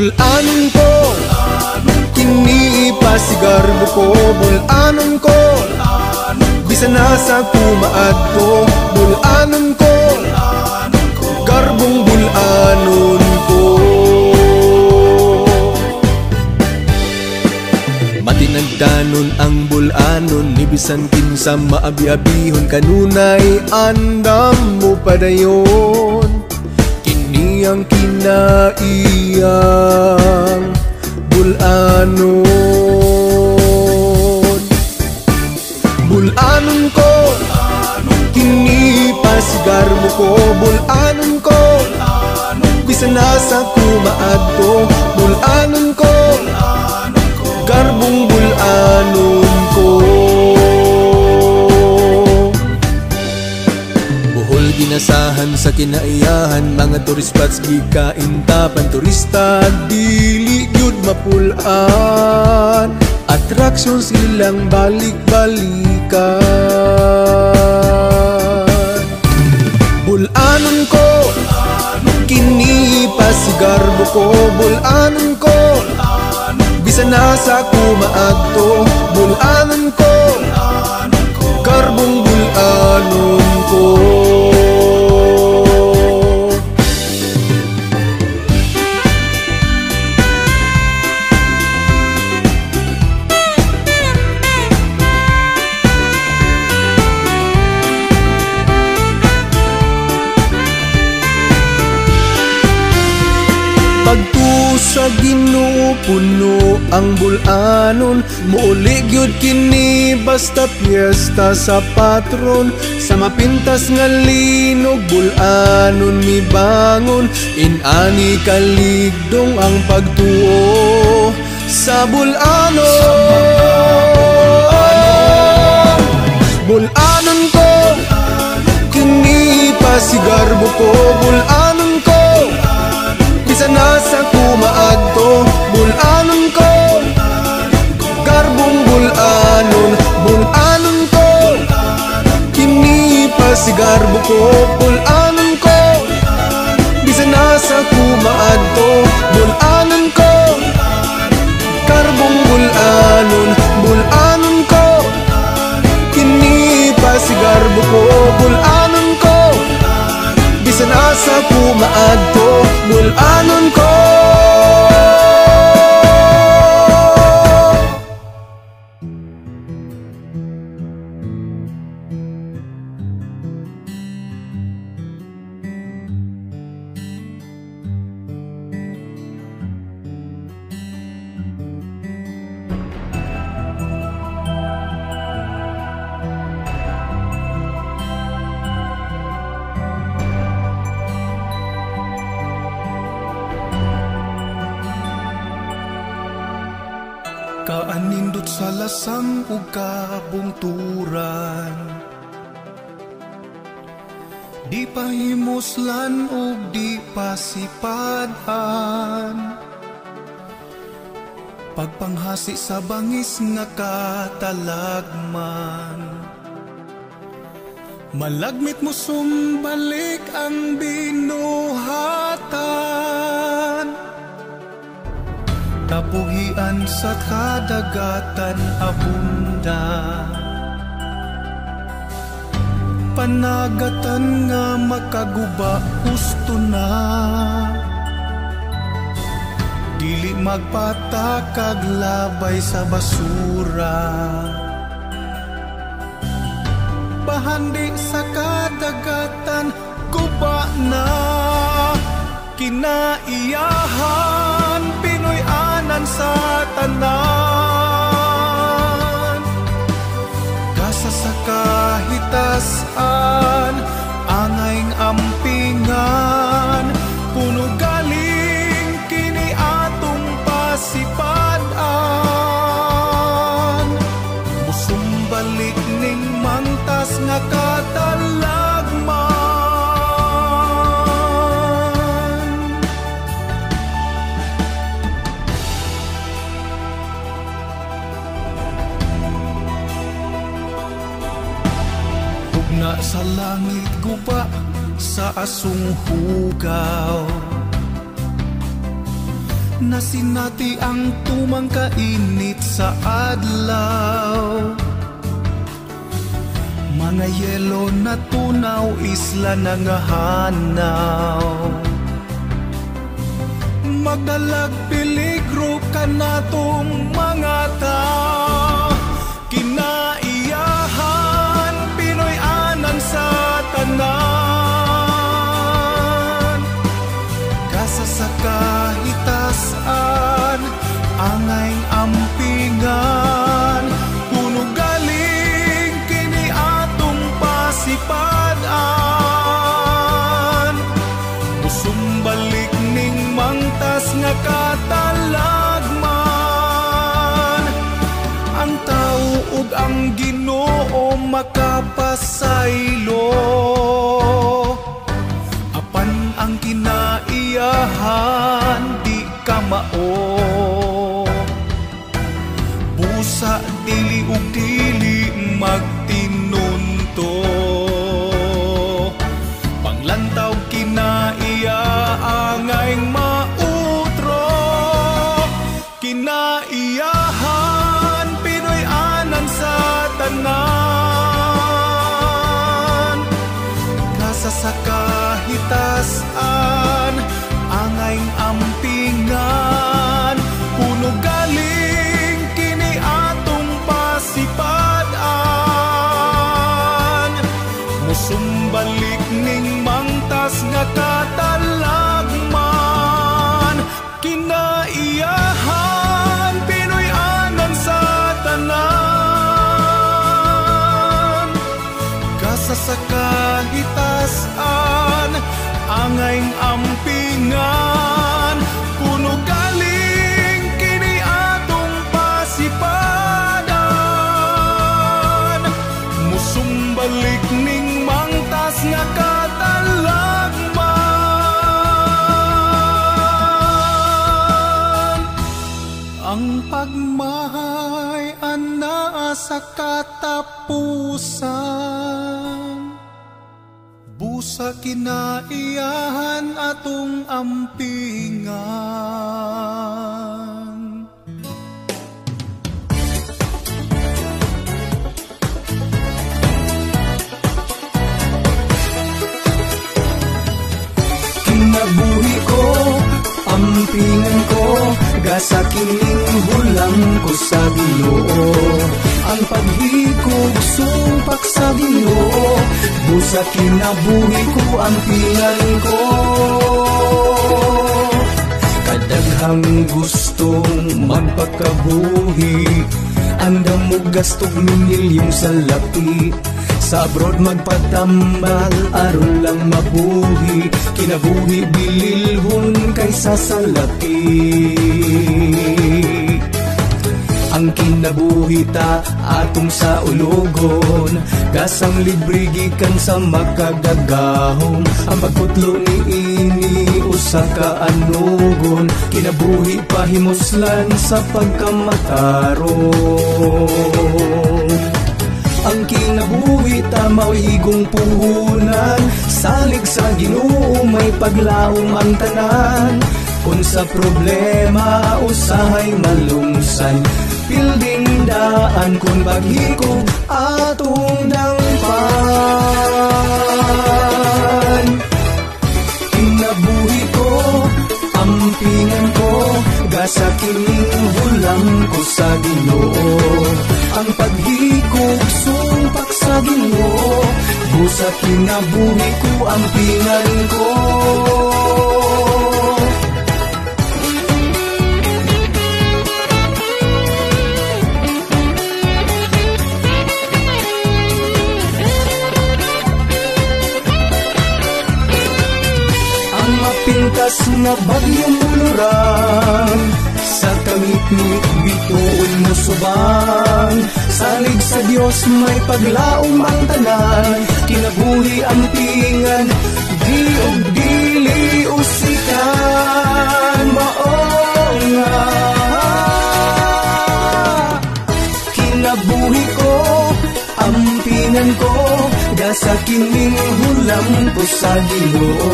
Bulanon ko, kini ipasigarbo ko. Bulanon ko, bisan nasa kumaadto. Bulanon ko, garbong bulanon ko. Matinagdanon ang bulanon, nibisan kinsa maabi-abihon. Kanunay andam mo padayon, kini ang kinaiyang bulanon. Bulanon ko, kini pasigarbo ko. Bulanon ko, bisan nasa kumaadto. Bulanon ko, garbong bulanon ko. Buhol ginasahan sa kinaiyahan, mga tourist spots gikaintapan. Turista dili gyud mapulaan, atraksyon silang balik-balikan. Bulanon ko, kini pasigarbo ko. Bulanon ko, bisan nasa kumaadto. Bulanon ko, garbong bulanon ko. Pagtu sa Ginoo puno ang bulanon, muuli gyud kini basta piyesta sa patron. Sa mapintas nga linog, bulanon mibangon. Inani kaligdong ang pagtuo sa bulanon. Bulanon ko, kini pasigarbo ko. Bulanon ko, bisan nasa kumaadto. Bulanon ko, garbong bulanon. Bulanon ko, kini pasigarbo ko. Bulanon ko, bisan nasa kumaadto. Bulanon ko, garbong bulanon. Bulanon ko, kini pasigarbo ko. Bulanon ko, bisan nasa kumaadto. Bulanon ko. Kaanindot sa lasang ug kabungturan, di pahimuslan ug di pasipadhan. Pagpanghasi sa bangis nga katalagman, malagmit mo sumbalik ang binuhatan. Tapuhian sa kadagatan abunda, panagatan nga makaguba husto na. Dili magpatakag labay sa basura, bahandi sa kadagatan guba na. Kinaiyahan Pinoy anan sa tanan, kasa sa kahitasan angayng ampingan. Puno galing kini atong pasipadan, musumbalik ning mantas nga katalagman. Ugna sa langit guba sa asong hugaw, nasinati ang tumang kainit sa adlaw. Mga yelo na tunaw, isla na nga hanaw. Magdalag peligro ka natong mga tao. Kinaiyahan, Pinoy anan sa tanan. Kasa sa kahitasan, angay ampingan. Puno galing kini atong pasipadan. Usong balik ning mangtas nga katalagman. Ang tao ug ang Ginoo makapasaylo. Apan ang kinaiyahan di ka mao. Busa dili ug dili magtinunto. Panglantaw kinaiya angay mautro. Kinaiyahan, Pinoy anan sa tanan. Kasa sa kahitasan, angay ampingan. Puno galing kini atong pasipadan. Musumbalik ning mangtas nga katalagman. Kinaiyahan, Pinoy anan sa tanan. Kasa sa kahitasan, angay ampingan. Puno galing kini atong pasipadan. Musumbalik ning mangtas nga katalagman. Ang pagmahay anaa sa katapusan. Busa kinaiyahan atong ampingan. Kinabuhi ko, ampingan ko, gasa kining hulang ko sa Ginoo. Ang paghikog sumpak sa Ginoo, busa kinabuhi ko, ampingan ko. Kadaghang gustong magpakabuhi, andam mo gastog minilyon sa lapi. Sa abroad magpatambal, aron lang mabuhi. Kinabuhi bililhon kaysa sa lapi. Ang kinabuhi ta atong sa ulogon, gasang libre gikan sa makagagahom. Ang pagputlo ni ini usa ka anugon, kinabuhi pahimuslan sa pagkamataron. Ang kinabuhi ta mawigong puhunan, salig sa Ginoo may paglaom ang tanan. Kung sa problema usahay malungsan, pilding daan kung baghikog atong dangpan. Kinabuhi ko, ampingan ko, gasa kining hulang ko sa Ginoo. Ang paghikog sumpak sa Ginoo, busa kinabuhi ko, ampingan ko. Pintas na bagyong buluran, sa kamit-mit bituon mo subang. Salig sa Dios may paglaom ang tanan, kinabuhi ang tingan, di og dili usikan. Maong nga kinabuhi ko, ampingan ko, gasa kining hulang ko sa Ginoo.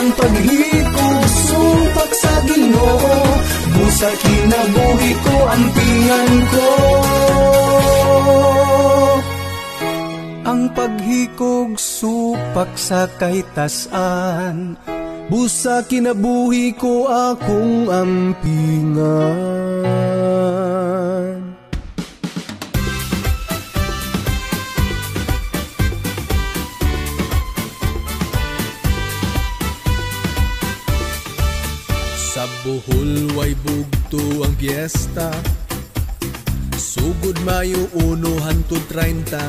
Ang paghikog sumpak sa Ginoo, busa kinabuhi ko ampingan ko. Ang paghikog supak sa kaitasan, busa kinabuhi ko akong ampingan. Sa Bohol way bugto ang piyesta, sugod Mayo 1 hangtod 30.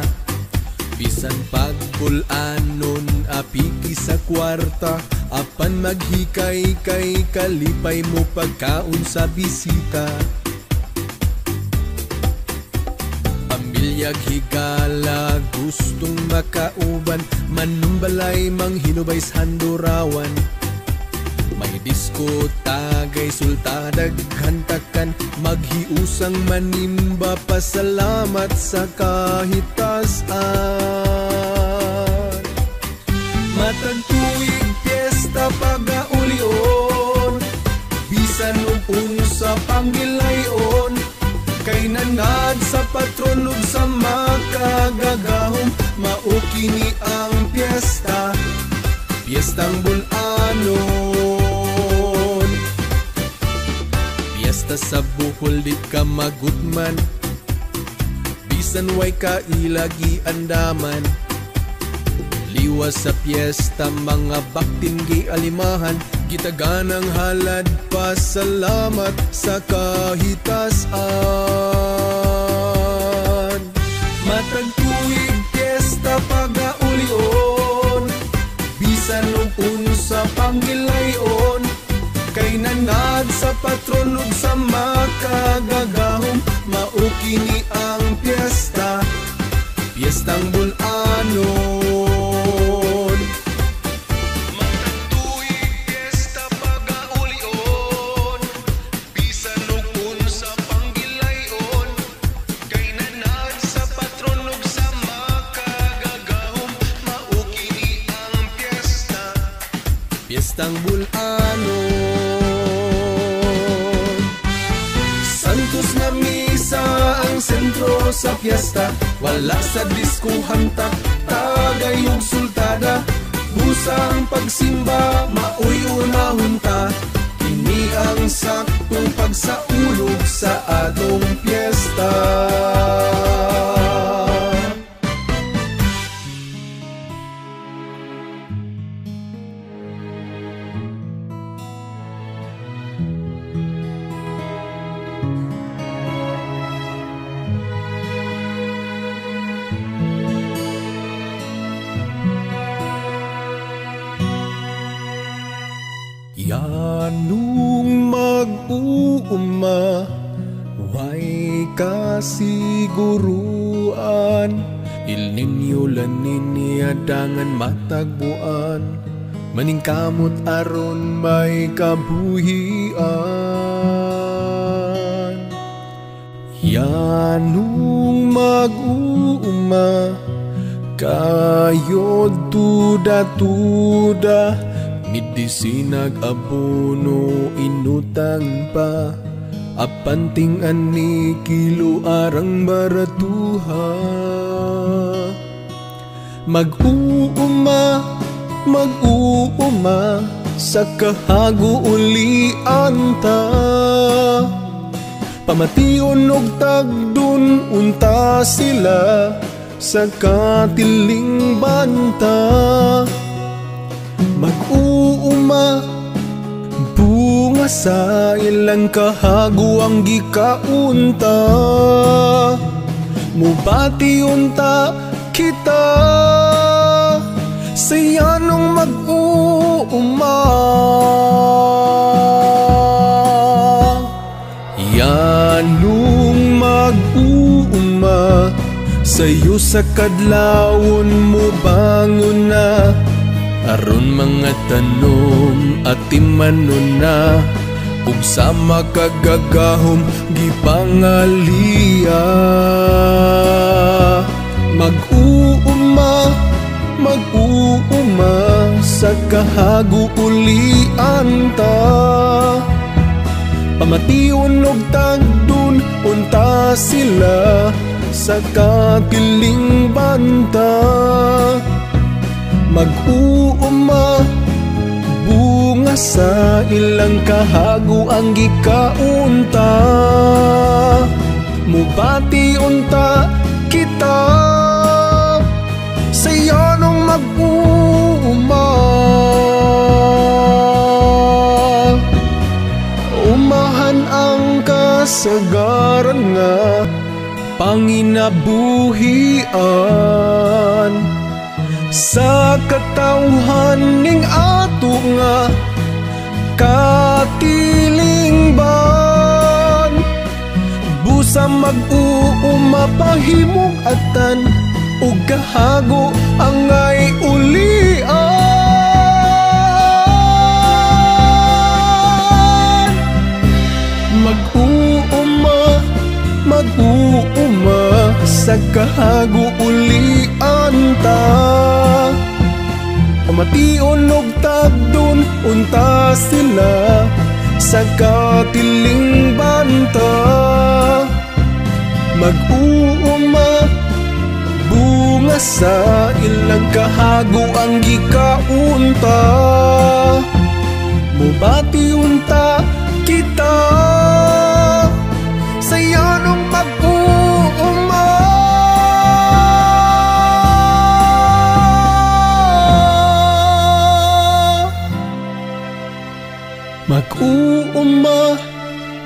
Bisan pagbul-anon apiki sa kwarta, apan maghikay kay kalipay mo pagkaon sa bisita. Pamilyag higala gustong makauban, manumbalay manghinubay sa handurawan. May disko tagay sultadag hantakan, maghiusang manimba pasalamat sa kahitasan. Matag tuig piyesta pagaulion, bisan unsa panggilayon, kay nanad sa patron ug sa makagagahom, mao kini ang piyesta, piyestang bul-anon. Piyesta sa Bohol di ka magutman, bisan way kailagi andaman. Liwas sa piyesta mga baktin gialimahan, gitaganang halad pasalamat sa kahitasan. Matag tuig piyesta pagaulion, bisan ug unsa panggilayon, kay nanad sa patron ug sa makagagahom, mao kini ang piyesta, piyestang bul-anon. Matag tuig piyesta pagaulion, bisan ug unsa panggilayon, kay nanad sa patron ug sa makagagahom, mao kini ang piyesta, piyestang bul-anon. Santos nga misa ang sentro sa piyesta, wala sa diskuhanta, tagay ug sultada. Busang pagsimba, maoy unahon ta, kini ang saktong pagsaulog sa atong piyesta. Yanong mag-uuma, way kasiguruan, Il Niño La Niña dangan matagbuan, maningkamot aron may kabuhian. Yanong mag-uuma, kayod tuda-tuda, midisinag abono inutang pa, apanting ani kilo arang baratuha. Mag-uuma, mag-uuma, sa kahaguulian ta, pamation og tagdun unta sila sa katiling banta. Mag-uuma, bunga sa ilang kahaguang gikaunta, mubati unta kita sa yanong mag-uuma. Yanong mag-uuma, sayo sa kadlawon mo bangon na, aron mga tanom at timanon na, ug sa makagagahom gipangaliya. Mag-uuma, mag-uuma, sa kahaguulian ta, Pamation og tagdun unta sila sa katiling banta. Mag-uuma bunga sa ilang kahago ang gikaunta. Mubati unta kita sayo nung mag-uuma. Umahan ang kasagaran nga panginabuhian sa katawhan ning ato nga katilingban. Busa mag-uuma pahimog atan ug kahago angay ulian. Mag-uuma sa kahago ulian ta. Pamation og tagdun unta sila sa katiling banta. Mag-uuma bunga sa ilang kahago ang gikaunta. Mubati unta kita sayo nung mag-uuma.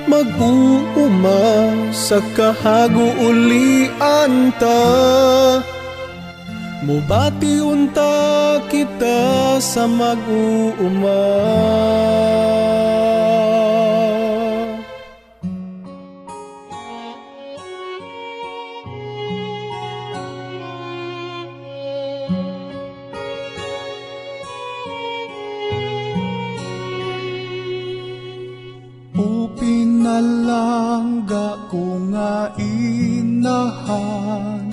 Mag-uuma sa kahago ulian ta. Mubati unta kita sa mag-uuma. Upinalangga ko nga inahan,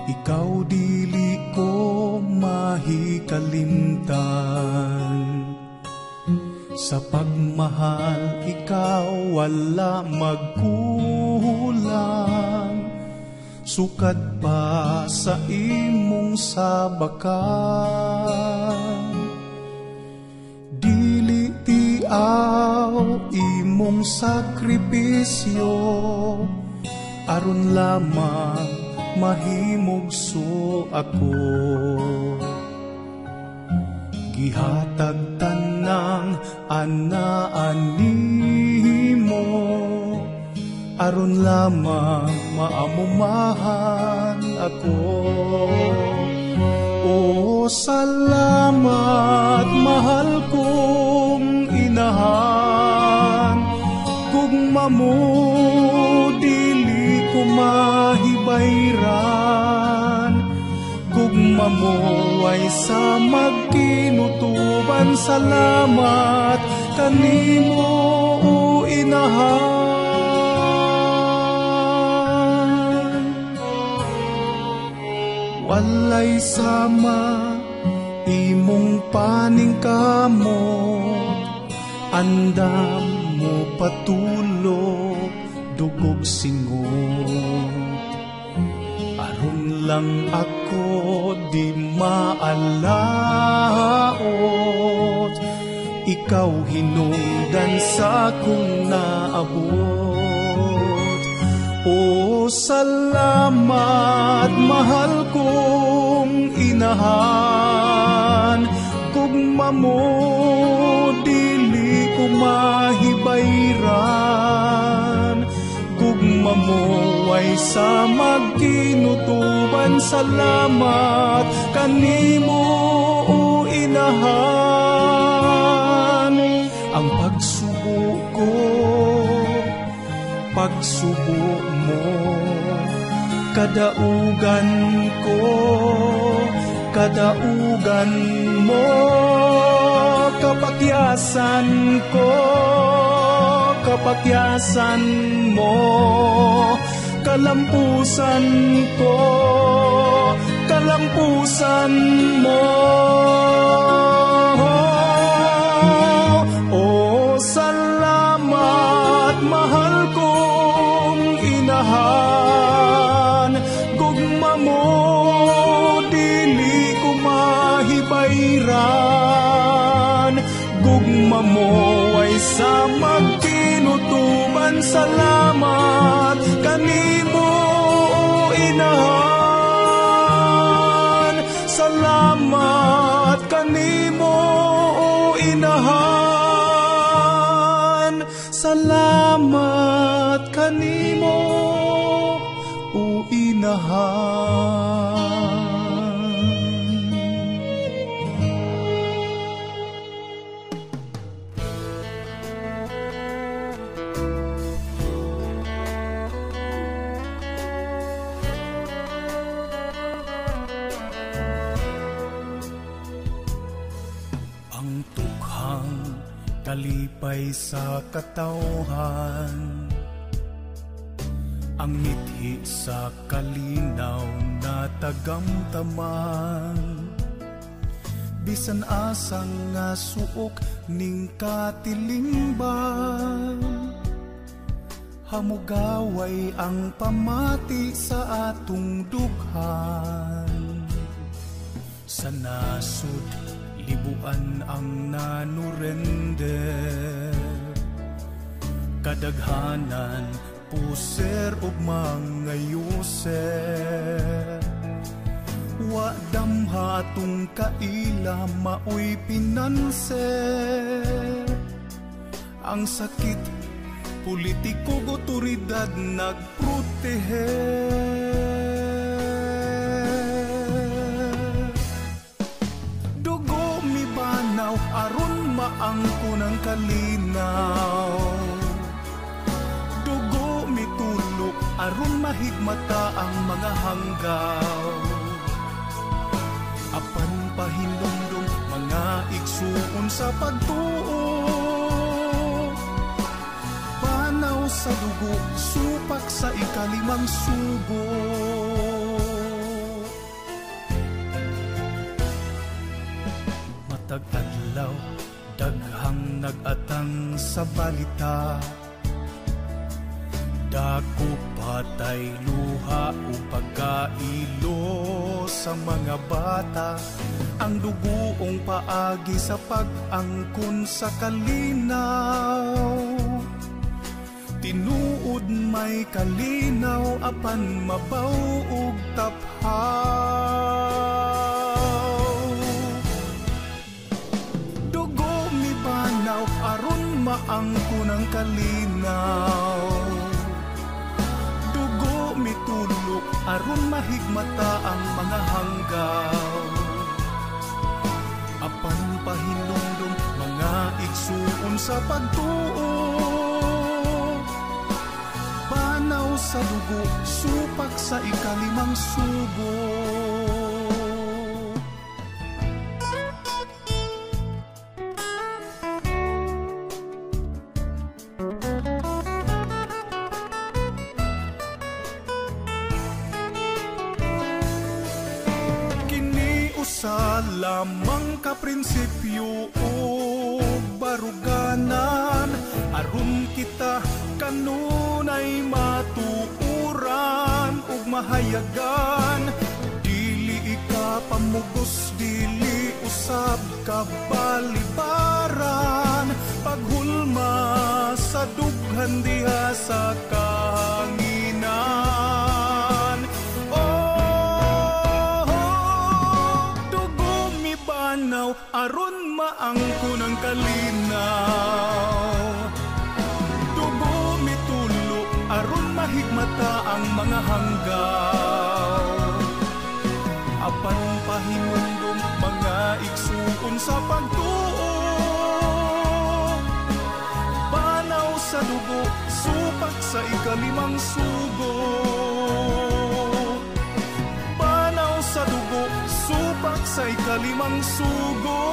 ikaw dili ko mahikalimtan. Sa pagmahal ikaw wala magkulang, sukad pa sa imong sabakan. Dili tiaw imong sakripisyo, aron lamang mahimugso ako. Gihatag tanang anaan nimo, aron lamang maamumahan ako. O salamat mahal kong inahan, gugma mo dili ko mahibayran. Gugma mo ay sa magkinutuban, salamat kanimo o inahan. Walay sama imong paningkamot, andam mo patulog dugog singot. Aron lang ako di maalaot, ikaw hinungdan sa akong naabot. O salamat mahal kong inahan, gugma mo dili ko mahibayran. Gugma mo ay sa magkinutuban, salamat kanimo o inahan. Ang pagsubo ko, pagsubo mo, kadaugan ko, kadaugan mo, kapakyasan ko, kapakyasan mo, kalampusan ko, kalampusan mo. O salamat mo ay sa magtinutuban. Salamat kanimo o inahan, salamat kanimo o inahan, salamat kanimo o inahan. Kalipay sa katawhan, ang mithi sa kalinaw na tagamtaman. Bisan asang nga suok ning katilingban, hamugaway ang pamati sa atong dughan. Sa nasud libuan ang nanurender, kadaghanan puser ug mga user. Wa damha atong kaila maoy pinanser. Ang sakit politiko ug otoridad nagprotehe. Aron maangko ng kalinaw, dugo mitulok aron mahigmata ang mga hanggaw. Apan pahinumdum mga igsuon sa pagtuo, banaw sa dugo supak sa ikalimang sugo. Matag-adlaw, daghang nag-atang sa balita, dako patay luha o pagkailo sa mga bata. Ang dugoong paagi sa pag-angkon sa kalinaw, tinuod may kalinaw apan mabaw ug taphaw. Aron maangko ng kalinaw, dugo mitulok aron mahigmata ang mga hanggaw. Apan pahinumdum mga igsuon sa pagtuo, banaw sa dugo supak sa ikalimang sugo. Lamang ka prinsipyo o baruganan, aron kita kanunay matuuran ug mahayagan. Dili ika pamugos, dili usab ka balibaran, paghulma sa dughan diha sa kahanginan. Aron maangko ng kalinaw, dugo mitulo aron mahigmata ang mga hanggaw. Apan pahinumdum mga igsuon sa pagtuo, banaw sa dugo supak sa ikalimang sugo. Banaw sa dugo supak sa ikalimang sugo.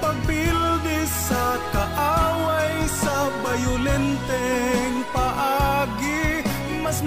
Pagbildi sa kaaway sa bayolenteng paagi, mas